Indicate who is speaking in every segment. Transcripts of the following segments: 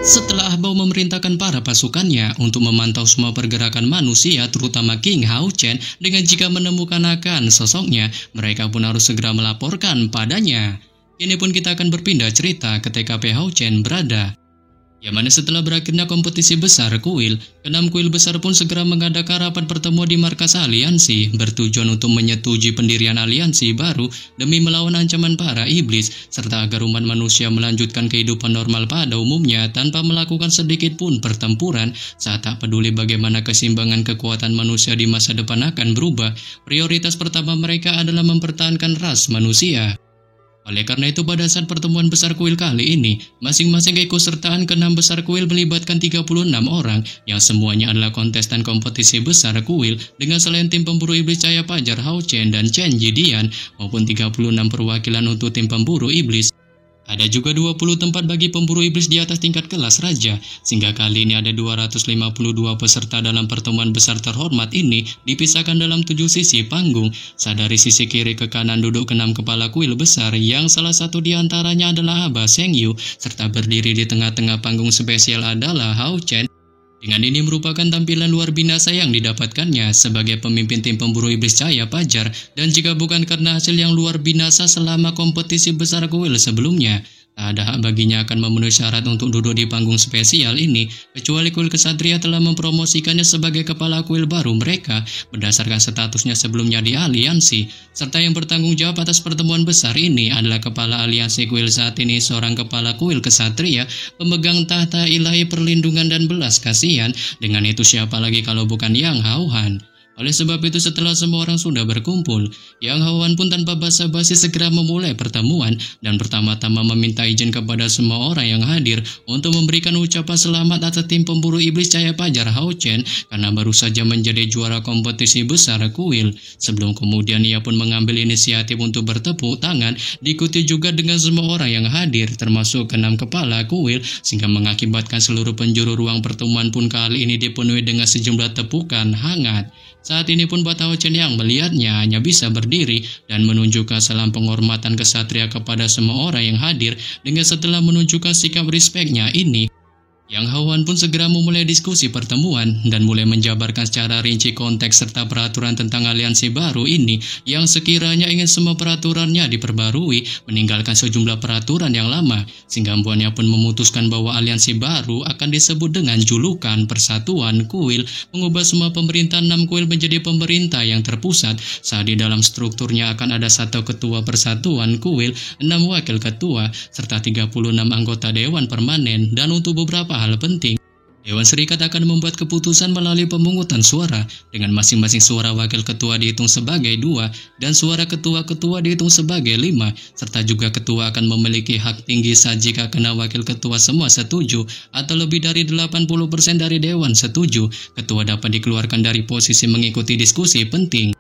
Speaker 1: Setelah Bao memerintahkan para pasukannya untuk memantau semua pergerakan manusia, terutama King Hao Chen, dengan jika menemukan akan sosoknya, mereka pun harus segera melaporkan padanya. Ini pun kita akan berpindah cerita ke TKP Hao Chen berada. Yang mana setelah berakhirnya kompetisi besar kuil, keenam kuil besar pun segera mengadakan rapat pertemuan di markas aliansi, bertujuan untuk menyetujui pendirian aliansi baru demi melawan ancaman para iblis, serta agar umat manusia melanjutkan kehidupan normal pada umumnya tanpa melakukan sedikit pun pertempuran. Saat tak peduli bagaimana keseimbangan kekuatan manusia di masa depan akan berubah, prioritas pertama mereka adalah mempertahankan ras manusia. Oleh karena itu, pada saat pertemuan besar kuil kali ini, masing-masing keikutsertaan keenam besar kuil melibatkan 36 orang yang semuanya adalah kontestan kompetisi besar kuil, dengan selain tim pemburu iblis cahaya pajar Hao Chen dan Chen Jidian maupun 36 perwakilan untuk tim pemburu iblis. Ada juga 20 tempat bagi pemburu iblis di atas tingkat kelas raja, sehingga kali ini ada 252 peserta dalam pertemuan besar terhormat ini dipisahkan dalam 7 sisi panggung. Saat dari sisi kiri ke kanan duduk 6 kepala kuil besar, yang salah satu diantaranya adalah Aba Seng Yu, serta berdiri di tengah-tengah panggung spesial adalah Hao Chen. Dengan ini merupakan tampilan luar binasa yang didapatkannya sebagai pemimpin tim pemburu iblis cahaya pajar, dan jika bukan karena hasil yang luar binasa selama kompetisi besar kuil sebelumnya, tak ada hak baginya akan memenuhi syarat untuk duduk di panggung spesial ini, kecuali kuil kesatria telah mempromosikannya sebagai kepala kuil baru mereka berdasarkan statusnya sebelumnya di aliansi, serta yang bertanggung jawab atas pertemuan besar ini adalah kepala aliansi kuil saat ini, seorang kepala kuil kesatria pemegang tahta ilahi perlindungan dan belas kasihan. Dengan itu siapa lagi kalau bukan Yang Hao Han. Oleh sebab itu, setelah semua orang sudah berkumpul, Yang Hao Han pun tanpa basa-basi segera memulai pertemuan dan pertama-tama meminta izin kepada semua orang yang hadir untuk memberikan ucapan selamat atas tim pemburu iblis cahaya pajar Hao Chen karena baru saja menjadi juara kompetisi besar kuil. Sebelum kemudian ia pun mengambil inisiatif untuk bertepuk tangan, diikuti juga dengan semua orang yang hadir termasuk 6 kepala kuil, sehingga mengakibatkan seluruh penjuru ruang pertemuan pun kali ini dipenuhi dengan sejumlah tepukan hangat. Saat ini pun Hao Chen yang melihatnya hanya bisa berdiri dan menunjukkan salam penghormatan kesatria kepada semua orang yang hadir. Dengan setelah menunjukkan sikap respeknya ini, Yang Hao Han pun segera memulai diskusi pertemuan dan mulai menjabarkan secara rinci konteks serta peraturan tentang aliansi baru ini, yang sekiranya ingin semua peraturannya diperbarui, meninggalkan sejumlah peraturan yang lama, sehingga membuatnya pun memutuskan bahwa aliansi baru akan disebut dengan julukan Persatuan Kuil, mengubah semua pemerintah 6 kuil menjadi pemerintah yang terpusat, saat di dalam strukturnya akan ada 1 ketua Persatuan Kuil, 6 wakil ketua, serta 36 anggota dewan permanen, dan untuk beberapa hal penting, Dewan Serikat akan membuat keputusan melalui pemungutan suara, dengan masing-masing suara wakil ketua dihitung sebagai 2 dan suara ketua-ketua dihitung sebagai 5, serta juga ketua akan memiliki hak tinggi saat jika kena wakil ketua semua setuju atau lebih dari 80% dari dewan setuju, ketua dapat dikeluarkan dari posisi mengikuti diskusi penting.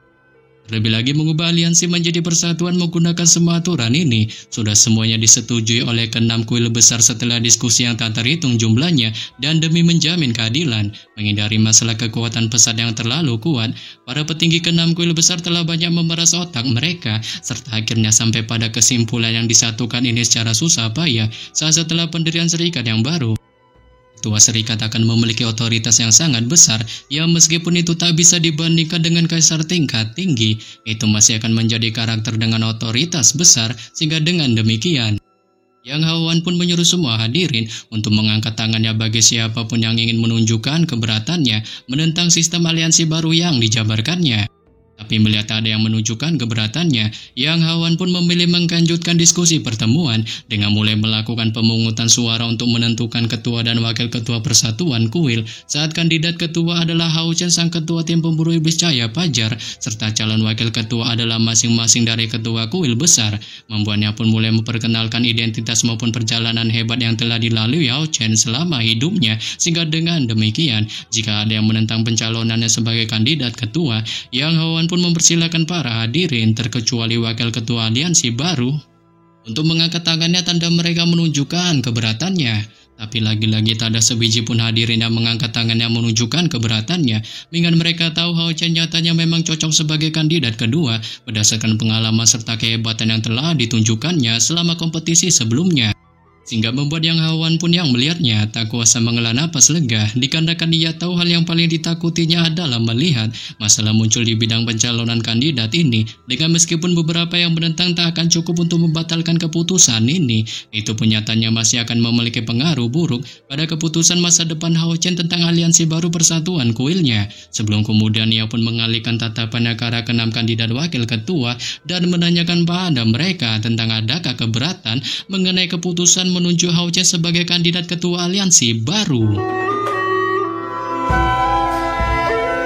Speaker 1: Terlebih lagi, mengubah aliansi menjadi persatuan menggunakan semua aturan ini sudah semuanya disetujui oleh ke-6 kuil besar setelah diskusi yang tak terhitung jumlahnya, dan demi menjamin keadilan, menghindari masalah kekuatan pesat yang terlalu kuat, para petinggi ke-6 kuil besar telah banyak memeras otak mereka, serta akhirnya sampai pada kesimpulan yang disatukan ini secara susah payah saat setelah pendirian serikat yang baru. Ketua serikat akan memiliki otoritas yang sangat besar, yang meskipun itu tak bisa dibandingkan dengan kaisar tingkat tinggi, itu masih akan menjadi karakter dengan otoritas besar, sehingga dengan demikian, Yang Hao Han pun menyuruh semua hadirin untuk mengangkat tangannya bagi siapapun yang ingin menunjukkan keberatannya menentang sistem aliansi baru yang dijabarkannya. Tapi melihat ada yang menunjukkan keberatannya, Yang Hao Han pun memilih menglanjutkan diskusi pertemuan dengan mulai melakukan pemungutan suara untuk menentukan ketua dan wakil ketua Persatuan Kuil. Saat kandidat ketua adalah Hao Chen sang ketua tim pemburu iblis cahaya pajar, serta calon wakil ketua adalah masing-masing dari ketua kuil besar, membuatnya pun mulai memperkenalkan identitas maupun perjalanan hebat yang telah dilalui Hao Chen selama hidupnya, sehingga dengan demikian, jika ada yang menentang pencalonannya sebagai kandidat ketua, Yang Hao Han pun mempersilahkan para hadirin, terkecuali wakil ketua aliansi baru, untuk mengangkat tangannya tanda mereka menunjukkan keberatannya. Tapi lagi-lagi tak ada sebiji pun hadirin yang mengangkat tangannya menunjukkan keberatannya, mengingat mereka tahu Hao Chen nyatanya memang cocok sebagai kandidat kedua berdasarkan pengalaman serta kehebatan yang telah ditunjukkannya selama kompetisi sebelumnya. Sehingga membuat Yang Hawan pun yang melihatnya tak kuasa menghela napas lega, dikarenakan ia tahu hal yang paling ditakutinya adalah melihat masalah muncul di bidang pencalonan kandidat ini, dengan meskipun beberapa yang menentang tak akan cukup untuk membatalkan keputusan ini, itu pun nyatanya masih akan memiliki pengaruh buruk pada keputusan masa depan Hao Chen tentang aliansi baru Persatuan Kuilnya. Sebelum kemudian ia pun mengalihkan tatapannya ke arah keenam kandidat wakil ketua dan menanyakan pada mereka tentang adakah keberatan mengenai keputusan menunjuk Hao Chen sebagai kandidat ketua aliansi baru.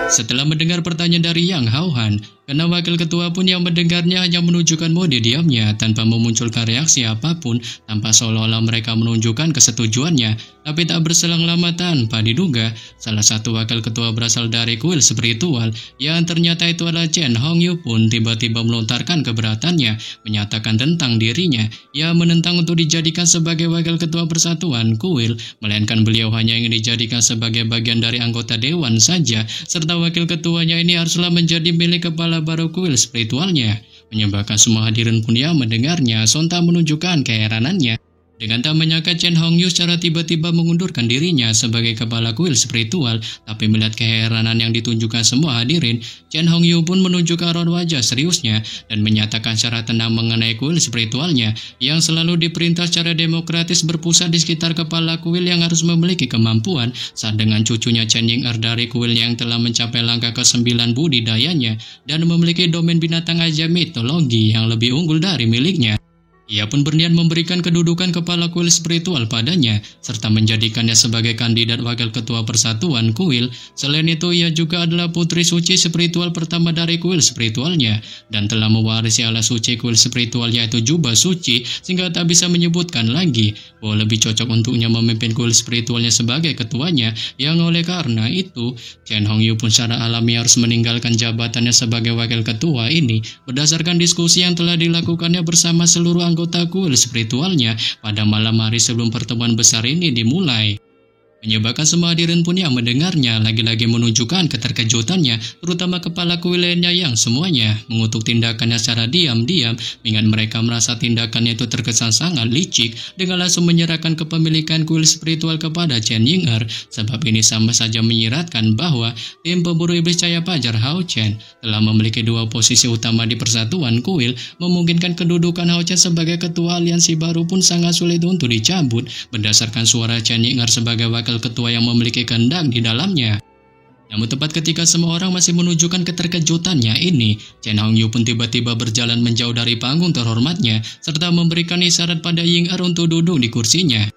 Speaker 1: Setelah mendengar pertanyaan dari Yang Haohan, karena wakil ketua pun yang mendengarnya hanya menunjukkan mode diamnya tanpa memunculkan reaksi apapun, tanpa seolah-olah mereka menunjukkan kesetujuannya. Tapi tak berselang lama tanpa diduga, salah satu wakil ketua berasal dari kuil spiritual yang ternyata itu adalah Chen Hongyu pun tiba-tiba melontarkan keberatannya, menyatakan tentang dirinya. Ia menentang untuk dijadikan sebagai wakil ketua persatuan kuil, melainkan beliau hanya ingin dijadikan sebagai bagian dari anggota dewan saja, serta wakil ketuanya ini haruslah menjadi milik kepala baru kuil spiritualnya. Menyebabkan semua hadirin pun yang mendengarnya sontak menunjukkan keheranannya. Dengan tak menyangka Chen Hongyu secara tiba-tiba mengundurkan dirinya sebagai kepala kuil spiritual, tapi melihat keheranan yang ditunjukkan semua hadirin, Chen Hongyu pun menunjukkan raut wajah seriusnya dan menyatakan secara tenang mengenai kuil spiritualnya yang selalu diperintah secara demokratis berpusat di sekitar kepala kuil yang harus memiliki kemampuan saat dengan cucunya Chen Ying-er dari kuilnya yang telah mencapai langkah ke-9 budidayanya dan memiliki domain binatang ajaib mitologi yang lebih unggul dari miliknya. Ia pun berniat memberikan kedudukan kepala kuil spiritual padanya, serta menjadikannya sebagai kandidat wakil ketua persatuan kuil. Selain itu, ia juga adalah putri suci spiritual pertama dari kuil spiritualnya, dan telah mewarisi alas suci kuil spiritual yaitu jubah suci, sehingga tak bisa menyebutkan lagi bahwa lebih cocok untuknya memimpin kuil spiritualnya sebagai ketuanya, yang oleh karena itu, Chen Hongyu pun secara alami harus meninggalkan jabatannya sebagai wakil ketua ini, berdasarkan diskusi yang telah dilakukannya bersama seluruh anggota kuil spiritualnya pada malam hari sebelum pertemuan besar ini dimulai. Menyebabkan semua hadirin pun yang mendengarnya lagi-lagi menunjukkan keterkejutannya, terutama kepala kuil lainnya yang semuanya mengutuk tindakannya secara diam-diam, hingga mereka merasa tindakannya itu terkesan sangat licik dengan langsung menyerahkan kepemilikan kuil spiritual kepada Chen Ying-er. Sebab ini sama saja menyiratkan bahwa tim pemburu iblis cahaya fajar Hao Chen telah memiliki dua posisi utama di persatuan kuil, memungkinkan kedudukan Hao Chen sebagai ketua aliansi baru pun sangat sulit untuk dicabut berdasarkan suara Chen Ying-er sebagai wakil ketua yang memiliki kehendak di dalamnya. Namun tepat ketika semua orang masih menunjukkan keterkejutannya ini, Chen Hongyu pun tiba-tiba berjalan menjauh dari panggung terhormatnya, serta memberikan isyarat pada Ying-er untuk duduk di kursinya.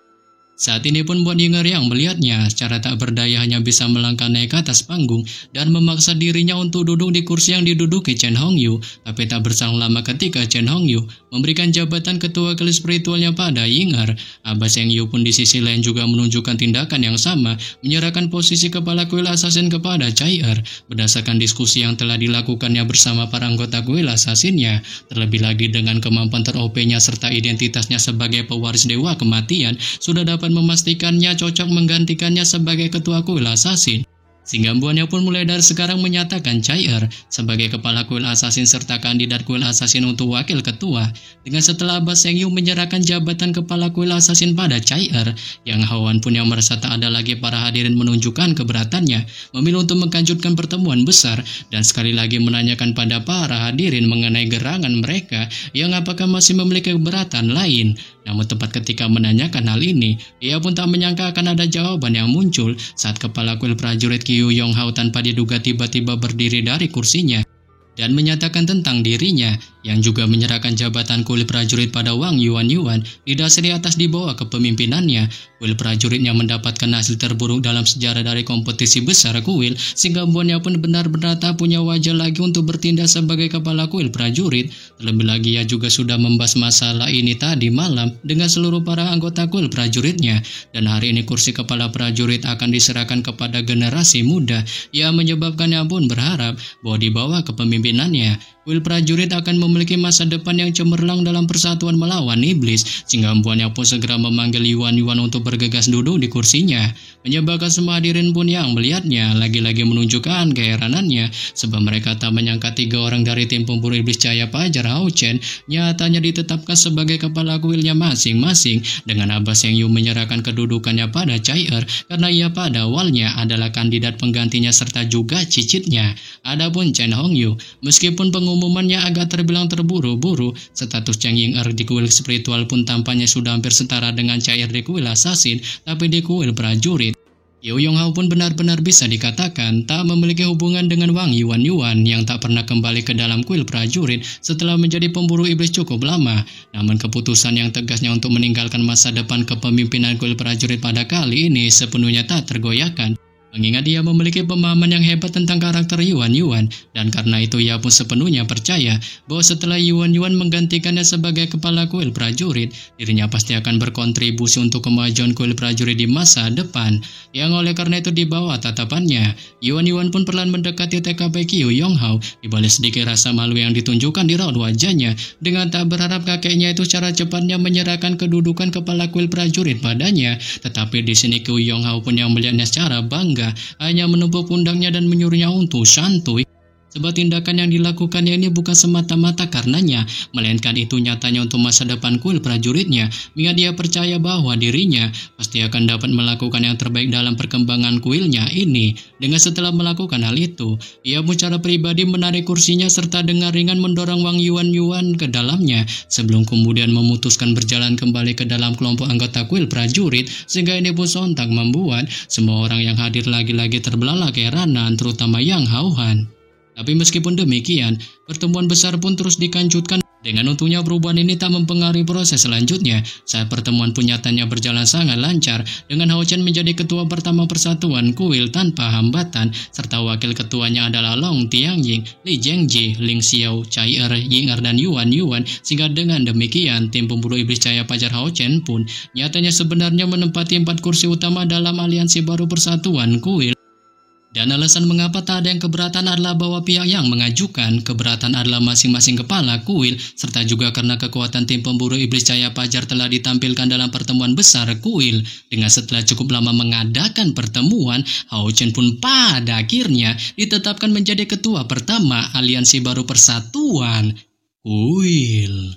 Speaker 1: Saat ini pun buat Ying-er yang melihatnya secara tak berdaya hanya bisa melangkah naik ke atas panggung dan memaksa dirinya untuk duduk di kursi yang diduduki Chen Hongyu. Tapi tak berselang lama ketika Chen Hongyu memberikan jabatan ketua kuil spiritualnya pada Ying-er, Aba Sheng Yu pun di sisi lain juga menunjukkan tindakan yang sama, menyerahkan posisi kepala kuil assassin kepada Chai-er berdasarkan diskusi yang telah dilakukannya bersama para anggota kuil assassinnya. Terlebih lagi dengan kemampuan ter-OP-nya serta identitasnya sebagai pewaris dewa kematian sudah dapat memastikannya cocok menggantikannya sebagai ketua kuil assassin. Sehingga buahnya pun mulai dari sekarang menyatakan Chai-er sebagai kepala kuil assassin serta kandidat kuil assassin untuk wakil ketua. Dengan setelah Aba Sheng Yu menyerahkan jabatan kepala kuil assassin pada Chai-er, Yang Haohan pun yang merasa tak ada lagi para hadirin menunjukkan keberatannya, memilih untuk mengkanjutkan pertemuan besar dan sekali lagi menanyakan pada para hadirin mengenai gerangan mereka yang apakah masih memiliki keberatan lain. Namun tepat ketika menanyakan hal ini, ia pun tak menyangka akan ada jawaban yang muncul saat kepala kuil prajurit Qiu Yonghao tanpa diduga tiba-tiba berdiri dari kursinya dan menyatakan tentang dirinya yang juga menyerahkan jabatan kuil prajurit pada Wang Yuan didasari atas di bawah kepemimpinannya. Kuil prajurit yang mendapatkan hasil terburuk dalam sejarah dari kompetisi besar kuil, sehingga buannya pun benar-benar tak punya wajah lagi untuk bertindak sebagai kepala kuil prajurit. Terlebih lagi ia juga sudah membahas masalah ini tadi malam dengan seluruh para anggota kuil prajuritnya, dan hari ini kursi kepala prajurit akan diserahkan kepada generasi muda yang menyebabkannya pun berharap bahwa di bawah kepemimpinannya Kuil prajurit akan memiliki masa depan yang cemerlang dalam persatuan melawan iblis, sehingga empuannya pun segera memanggil Yuan untuk bergegas duduk di kursinya. Menyebabkan semua hadirin pun yang melihatnya lagi-lagi menunjukkan keheranannya, sebab mereka tak menyangka 3 orang dari tim pemburu iblis cahaya fajar Hao Chen nyatanya ditetapkan sebagai kepala kuilnya masing-masing, dengan Abbas Yang Yu menyerahkan kedudukannya pada Chai karena ia pada awalnya adalah kandidat penggantinya serta juga cicitnya. Adapun Chen Hongyu, meskipun pengumumannya agak terbilang terburu-buru, status Cheng Ying di kuil spiritual pun tampaknya sudah hampir setara dengan Chai di kuil assassin, tapi di kuil prajurit. Yu Yonghao pun benar-benar bisa dikatakan tak memiliki hubungan dengan Wang Yuan yang tak pernah kembali ke dalam kuil prajurit setelah menjadi pemburu iblis cukup lama. Namun keputusan yang tegasnya untuk meninggalkan masa depan kepemimpinan kuil prajurit pada kali ini sepenuhnya tak tergoyahkan. Mengingat ia memiliki pemahaman yang hebat tentang karakter Yuan, dan karena itu ia pun sepenuhnya percaya bahwa setelah Yuan menggantikannya sebagai kepala kuil prajurit, dirinya pasti akan berkontribusi untuk kemajuan kuil prajurit di masa depan. Yang oleh karena itu di bawah tatapannya, Yuan pun perlahan mendekati TKP Yu Yonghao, dibalik sedikit rasa malu yang ditunjukkan di raut wajahnya, dengan tak berharap kakeknya itu secara cepatnya menyerahkan kedudukan kepala kuil prajurit padanya. Tetapi di sini Yu Yonghao pun yang melihatnya secara bangga, hanya menepuk pundaknya dan menyuruhnya untuk santuy. Sebab tindakan yang dilakukannya ini bukan semata-mata karenanya, melainkan itu nyatanya untuk masa depan kuil prajuritnya, mengingat dia percaya bahwa dirinya pasti akan dapat melakukan yang terbaik dalam perkembangan kuilnya ini. Dengan setelah melakukan hal itu, ia pun secara pribadi menarik kursinya serta dengan ringan mendorong Wang Yuan ke dalamnya, sebelum kemudian memutuskan berjalan kembali ke dalam kelompok anggota kuil prajurit, sehingga ini pun sontak membuat semua orang yang hadir lagi-lagi terbelalak keheranan, terutama Yang Hao-han. Tapi meskipun demikian, pertemuan besar pun terus dikanjutkan. Dengan untungnya perubahan ini tak mempengaruhi proses selanjutnya. Saat pertemuan pun nyatanya berjalan sangat lancar, dengan Hao Chen menjadi ketua pertama persatuan kuil tanpa hambatan, serta wakil ketuanya adalah Long Tiangying, Li Zhengji, Ling Xiao, Chai Ying dan Yuan, sehingga dengan demikian tim pemburu iblis cahaya fajar Hao Chen pun nyatanya sebenarnya menempati 4 kursi utama dalam aliansi baru persatuan kuil. Dan alasan mengapa tak ada yang keberatan adalah bahwa pihak yang mengajukan keberatan adalah masing-masing kepala kuil, serta juga karena kekuatan tim pemburu iblis cahaya fajar telah ditampilkan dalam pertemuan besar kuil. Dengan setelah cukup lama mengadakan pertemuan, Hao Chen pun pada akhirnya ditetapkan menjadi ketua pertama aliansi baru persatuan kuil.